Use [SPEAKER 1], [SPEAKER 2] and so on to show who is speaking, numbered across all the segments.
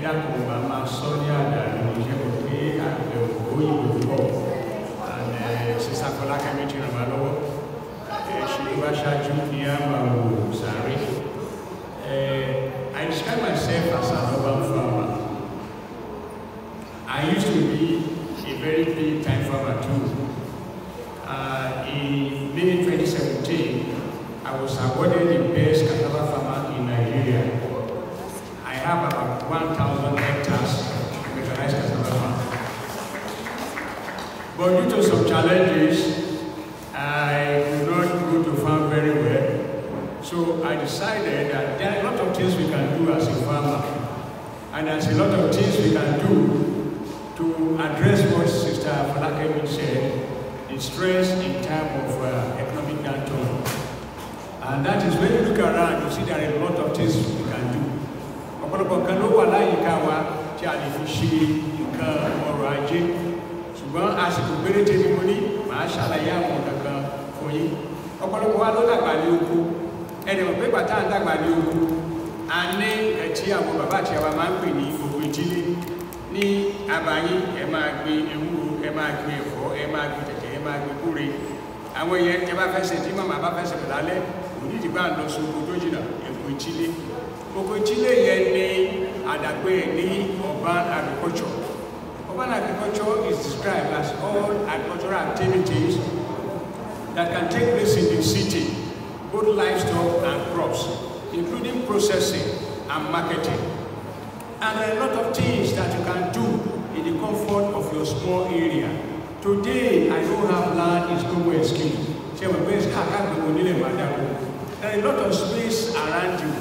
[SPEAKER 1] dákun màmá Sonia Dàlú jẹ́ pé àgbẹ̀ òyìnbó pọ̀ and sísá Fọlákẹ́ méjì ràn wá lọ́wọ́ ṣe wá ṣáájú ní àmàwò sàárè. I describe myself as an urban farmer. I used to be a very big time farmer too. In May 2017, I was awarded the best cassava farmer in Nigeria. I have about 1,000 hectares of mechanized cassava farm. But due to some challenges, I could not go to farm very well. So I decided that there are a lot of things we can do as a farmer. And there's a lot of things we can do to address what Sister Falakemi said, the stress in time of economic downturn. And that is when you look around, you see there are a lot of things we can do. Ọ̀pọ̀lọpọ̀ kan ló wà láyìíká wa tí a lè fi ṣe nǹkan ọrọ̀ ajé. Ṣùgbọ́n àsìkò péréte ni mo ní, màá ṣàlàyé àwọn kankan fún yín. Ọ̀pọ̀lọpọ̀ wa ló dàgbà ní oko. Ẹni mọ̀ pé bàtà ń dàgbà ní oko. A ní ẹtí àwọn bàbá àti àwa máa ń pè ní oko ìdílé. Ní àbáyín, ẹ máa gbin ewúro, ẹ máa gbin ẹ̀fọ́, ẹ máa gbin tẹ̀tẹ̀, ẹ máa gbin kúre. Àwọn yẹn tẹ bá fẹ́ ṣe tí màmá bá fẹ́ ṣe lálẹ́, òní ìdìbò à ń lọ sí oko tó jìnnà, oko ìdílé. Oko ìdílé yẹn ní àdàgbé ní urban agriculture. Urban agriculture is described as all agricultural activities that can take place in the city, both livestock and crops, including processing and marketing. And there are a lot of things that you can do in the comfort of your small area. Today, I don't have land, it's no excuse. There are a lot of space around you.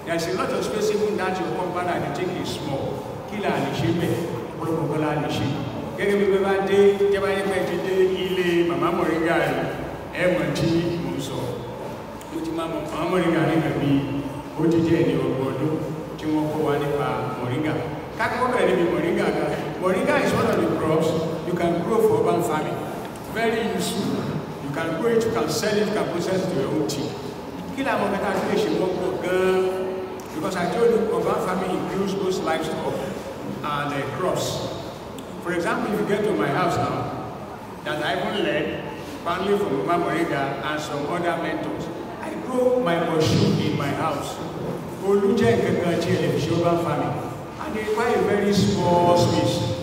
[SPEAKER 1] There's a lot of space even that your compound and you think is small. Kila alishime, Polokola alishime. Gẹ́gẹ́ bí bá dé, jẹ́ bá yẹ pé ti dé ilé Màmá Moringa rẹ̀, ẹ̀mọ̀ tí mo sọ. Mo ti máa mọ̀ Màmá Moringa ní ẹ̀bí ó ti jẹ́ ẹni ọgbọ̀n ọdún tí wọ́n kọ́ wa nípa Moringa. Kákọ́ bẹ̀rẹ̀ níbi Moringa gan. Moringa is one of the crops you can grow for urban farming. Very useful. You can grow it, you can sell it, you can process it to your own tea. Kila mo kata ti ṣe wọ́pọ̀ gan. Because I told you urban farming includes both livestock and crops. For example, if you get to my house now, that I even learned, partly from Mama Moringa and some other mentors, I grow my mushroom in my house. Oluje kankan ti urban farming, and they require a very small space.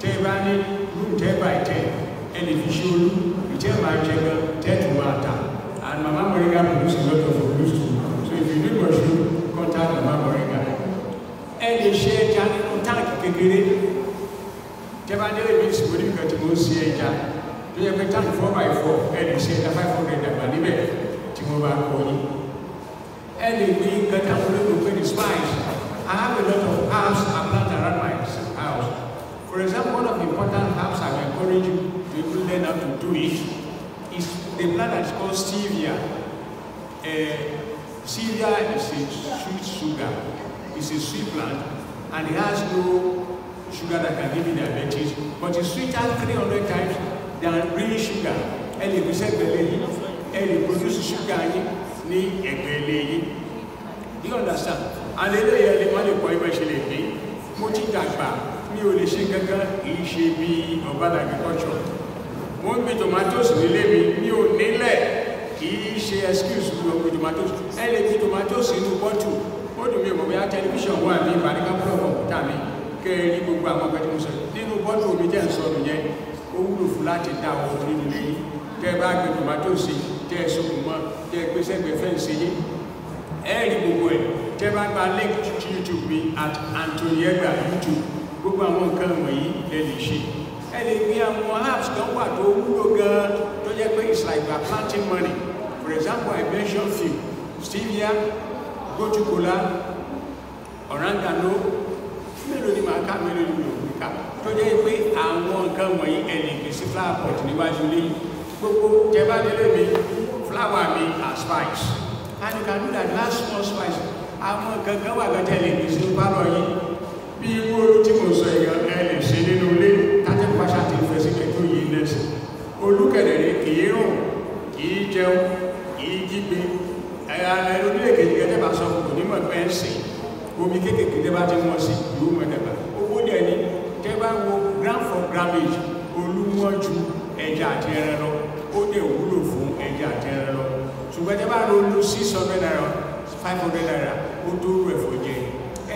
[SPEAKER 1] 10 room 10 by 10, and if you show you tell my checker 10 to 1. And Mama Moringa produces a lot of produce too. So if you need mushroom, contact Mama Moringa. And they share Johnny on tank kékeré. Jabandele means we didn't get to go see a jar. Do you have a tank 4x4? And they share the 500 that money back. Timova Koni. And they bring get a little bit of spice. I have a lot of herbs I plant around my house. For example, one of the important herbs I will encourage you to learn how to do it is the plant that is called stevia. Stevia is a sweet sugar. It's a sweet plant, and it has no sugar that can give you diabetes, but it's sweeter 300 times than real sugar. And it produces sugar in the. You understand? And the money for eventually, Moti Dagba, Mio Shikaga, Ishibi, urban agriculture. Won't be tomatoes, we live in Mio Nile. She excuse me tomatoes. And the tomatoes in the bottle. What do you mean? We have television one, but I can't prove Tami. Carry Bugama, Nino bottle, we just saw me. Who flat it down for me. Get back the tomatoes, get some more, get present the fancy. Any boy, get back my link to YouTube at Antoniega YouTube. Bugama won't come away, then she. And if we have more apps, don't want to go. It's like we are planting money. For example, I mentioned few. Stevia, gotu cola, oregano, melody maca, melody maca. Today we are one come away and it's a flower pot. Niwajuli, Coco, Jebadele, flour me as spice. And you can do that last small spice. I'm going to tell you, it's no power. Be able to say, and say, no, that's a question for second 2 years. Olùkẹ́dẹ̀rẹ̀ kìí rùn, kìí jẹun, kìí jígbe, ẹ̀yà ẹlòmílẹ̀ kejì gẹ́gẹ́ bá sọ kò nímọ̀ pẹ́ ń sìn. omi kéékèèké tẹ́ bá ti wọ́n sí yóò mọ̀ dàgbà owó dẹ̀ ní tẹ́ bá wo gram for grammage olúwọ́n ju ẹja àti ẹran lọ ó dẹ̀ wúlò fún ẹja àti ẹran lọ ṣùgbọ́n tẹ́ bá lo 600 naira 500 naira ó tó rú ẹ̀fọ́ jẹ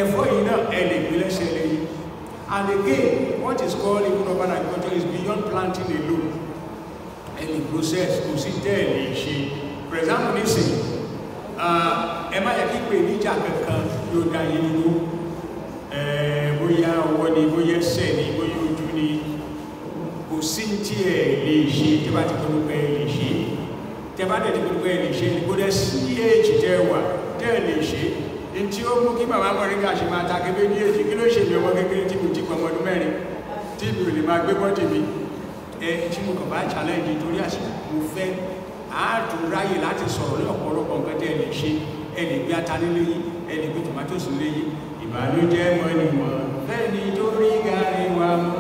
[SPEAKER 1] ẹ̀fọ́ yìí náà ẹ lè gbé lẹ́sẹ̀ lẹ́yìn and again what is called in urban agriculture is beyond planting alone ẹni process kò sí tẹ́ ẹ̀ lè ṣe for example nísìnyí ẹ má yẹ kí pé níjà kankan yóò dá yín nínú bóyá ọwọ́ ni bóyá ẹsẹ̀ ni bóyá ojú ni kò sí tí ẹ lè ṣe tí bá ti pẹ́ pẹ́ lè ṣe tí bá dẹ̀ ti pẹ́ pẹ́ lè ṣe ni kó dẹ̀ sí èjì tẹ́ wà tẹ́ lè ṣe ní tí ó mú kí bàbá Mọ̀ríngà ṣe máa ta kébé ní èjì kí ló ṣe mi ọmọ kékeré tí mo ti pọ̀ ọmọdún mẹ́rin tí mi ò lè máa gbé bọ́dì mi tí mo kàn bá challenge torí àsìkò mo fẹ́ àádùráyè láti sọ̀rọ̀ ní ọ̀pọ̀lọpọ̀ nǹkan tẹ́ ẹ lè ṣe ẹ lè gbé ata nílé yìí ẹ lè gbé tomatoes nílé yìí ìbànújẹ́ mọ́nìmọ́ bẹ́ẹ̀ ni tó rí gàrí wa mú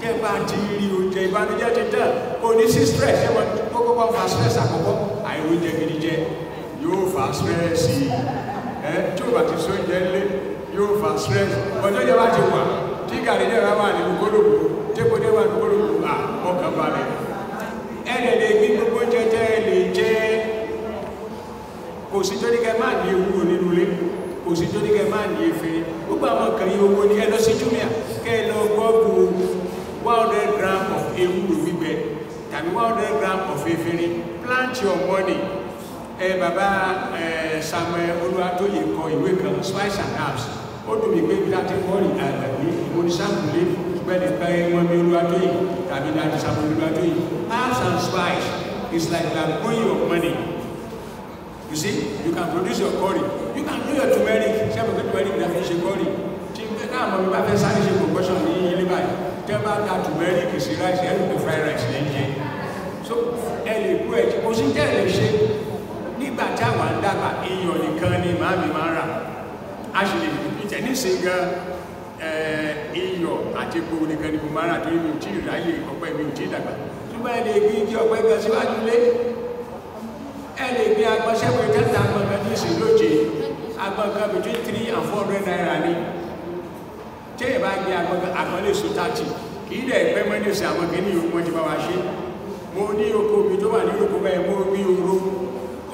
[SPEAKER 1] kẹ́pà ti rí oúnjẹ ìbànújẹ́ ti tẹ̀ kò ní sí stress ẹ wọ́n kọ́kọ́ fa stress àkọ́kọ́ àìróúnjẹ gidi jẹ yóò fa stress tí ó bá ti so oúnjẹ lé yóò fa stress ọjọ́ yẹn bá ti wà tí gàrí jẹ́ wà nínú kólóbó tẹ́kọ̀dé wà nínú kólóbó ọkàn balẹ̀ ẹ̀rẹ̀lẹ̀ gbí gbogbo jẹjẹ lè jẹ́ kò sí tó ní kẹ máa ní ewúro nínú ilé kò sí tó ní kẹ máa ní efe gbogbo àwọn kan yí owó ní ẹ lọ sí Jumia kẹ lọ gbọ́gbù 100 gram of ewúro gbígbẹ tàbí 100 gram of efirin plant your money bàbá Samuel Olúwatóyè kọ ìwé kan Spice and Herbs ó dùn mí pé láti wọ́ọ̀rì àgbàgbé ìmọ̀nísàmùlé bẹ́ẹ̀ni pé wọ́n mi Olúwatóyè tàbí láti Samuel Olúwatóyè herbs and spice is like growing your money. You see, you can produce your curry, you can do your turmeric. Ṣé àbùkù turmeric náà fi ṣe curry? Tí ká àmọ́ mi bá fẹ́ sáré ṣe concoction ní ilé báyìí, tẹ́ bá da turmeric sí rice, ẹ̀ ló fried rice lè jẹ. So ẹ lè kú ẹ̀ tí kò sí tẹ́ ẹ lè ṣe. Nígbà tí àwọn ń dàgbà, iyọ̀ nìkan ni màámi máa ń rà. A ṣe lè fi tẹ̀ níṣe gan iyọ̀ àti epo nìkan ni mo máa ń rà torí mi ò tí ì ráyè ọ̀pẹ mi ò tí ì dàgbà. Ṣùgbọ́n ẹ lè gbé igi ọ̀pẹ gan síwájú lé. Ẹ lè gbé agbọ́nsẹ́wé tẹ́ta agbọ̀ngàn ní ìsìn lóje agbọ̀ngàn between 3 and 400 naira ní tí ẹ bá gbé agbọ̀n lè so 30 kì í dẹ̀ pẹ́ mọ́ ní ìsìn àwọn kìíní yòókù wọn ti bá wa ṣe mo ní oko mi tó wà ní oko bẹ́ẹ̀ mo gbé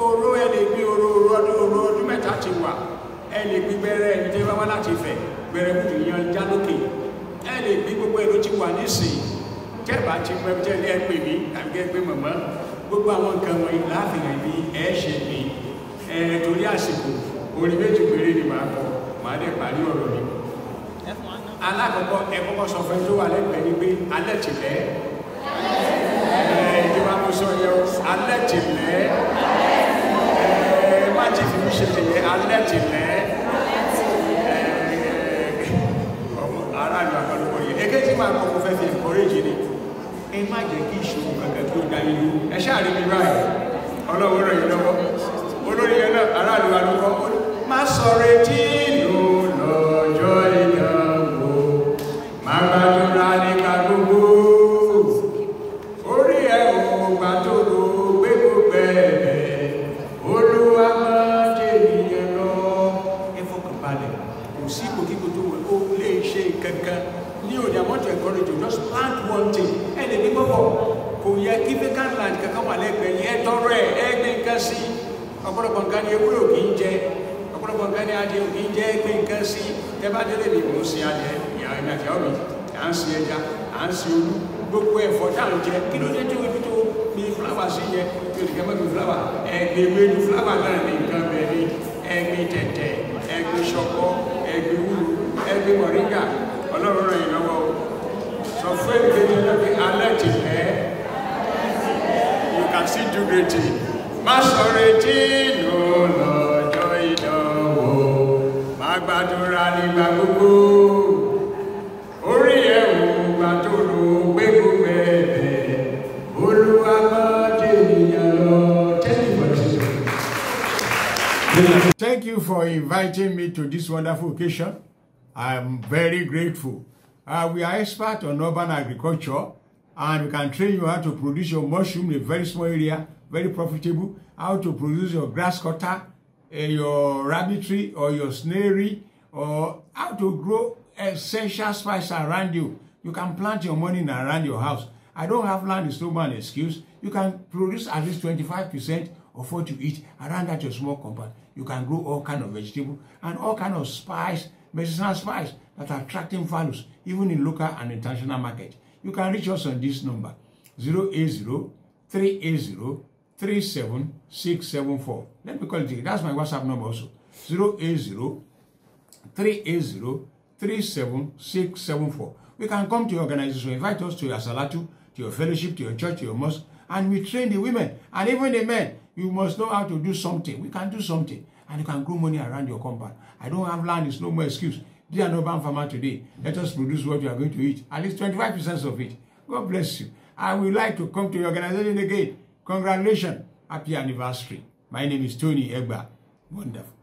[SPEAKER 1] oró ẹ lè gbé oró ọdún mẹ́ta ti wà ẹ lè gbé gbẹ́rẹ́ ẹni tí wọ́n wá láti fẹ̀ gbẹ́rẹ́ kùtù yan já lókè ẹ lè gbé gbogbo ẹ ló ti wà nísìn tẹ́ẹ̀bà ti pẹ́ tẹ́lẹ̀ ẹ pè mí tàbí ẹ pé mọ̀mọ́ gbogbo àwọn nǹkan wọ̀nyí láàfihàn ní ẹ̀ṣẹ̀ ní torí àsìkò orin méjì péré ni màá kọ màá dẹ̀ parí ọ̀rọ̀ mi. alákọ̀ọ́kọ́ ẹ kọ́kọ́ sọ fẹ́ tó wà lẹ́gbẹ̀ẹ́ ni pé alẹ́ tìlẹ́ ìjọba mo sọ yẹ alẹ́ tìlẹ́ má ti fi mi ṣe tìlẹ́ alẹ́ tìlẹ́ aráàlú àkọlùkọ yìí èkejì máa kọ́kọ́ fẹ́ fi encourage ni ẹ má jẹ́ kí ìṣòro kankan tó dá yín lú ẹ ṣáà rí mi báyìí ọlọ́wọ́ rẹ̀ yìí lọ́wọ́ olórí yẹn náà aráàlú alùkọ́ má sọ retí ìlú lọ́jọ́ ìyàwó má gbàdúrà nípa gbogbo orí ẹ̀ ò gbà tó lò gbé gbogbo ẹ̀ Olúwa máa jẹ́ ènìyàn lọ ẹ fọkàn balẹ̀ kò sí kòkíkò tó wọ̀ ó lè ṣe kankan ní òní àwọn tó encourage you just plant one thing ẹ lè ní gbọ́bọ̀ kò yẹ kí vacant land kankan wà lẹ́gbẹ̀ẹ́ yẹn tọrọ ẹ gbé nǹkan sí ọ̀pọ̀lọpọ̀ nǹkan ní ewúrẹ́ òkè ń jẹ ọ̀pọ̀lọpọ̀ nǹkan ní adìẹ òkè ń jẹ gbé nǹkan sí tẹ́bá délé mi mò ń sin adìẹ ìyàwó mi àti ọ̀mì à ń sin ẹja à ń sin olú gbogbo ẹ̀fọ́ tá à ń jẹ kí ló dé tó ibi tó mi fúláwà sí yẹn tí o ti kẹ́ mọ́tò fúláwà ẹgbẹ́ wéjú fúláwà náà ní nǹkan bẹ́ẹ̀ ni ẹgbẹ́ tẹ̀tẹ̀ ẹgbẹ́ ṣọkọ ẹgbẹ́ wúru ẹgbẹ́ mọ̀ríngà ọlọ́run rẹ̀ yìí lọ́wọ́ sọ fún èdè lórí alẹ́ ti lẹ́ you can still do great thing má sọ retí nù lọ́jọ́ ìdánwò má gbàdúrà nígbà gbogbo orí ẹ̀wù gbà tó lò gbé gbogbo ẹ̀bẹ̀ Olúwa máa jẹ́ ènìyàn lọ. Thank you for inviting me to this wonderful occasion. I'm very grateful. We are experts on urban agriculture, and we can train you how to produce your mushroom in a very small area, very profitable, how to produce your grass cutter, your rabbitry or your snailry
[SPEAKER 2] or how to grow essential spice around you. You can plant your money around your house. I don't have land is no more an excuse. You can produce at least 25% of what you eat around that your small compound. You can grow all kind of vegetable and all kind of spice, medicinal spice that are attracting values even in local and international market. You can reach us on this number 080-380-37674. Let me call it again. That's my WhatsApp number also. 080-380-37674. We can come to your organization, invite us to your salatu, to your fellowship, to your church, to your mosque, and we train the women and even the men. You must know how to do something. We can do something, and you can grow money around your compound. I don't have land, it's no more excuse. Dear an urban farmer today, let us produce what you are going to eat, at least 25% of it. God bless you. I would like to come to your organization again. Congratulations. Happy anniversary. My name is Tony Egba. Wonderful.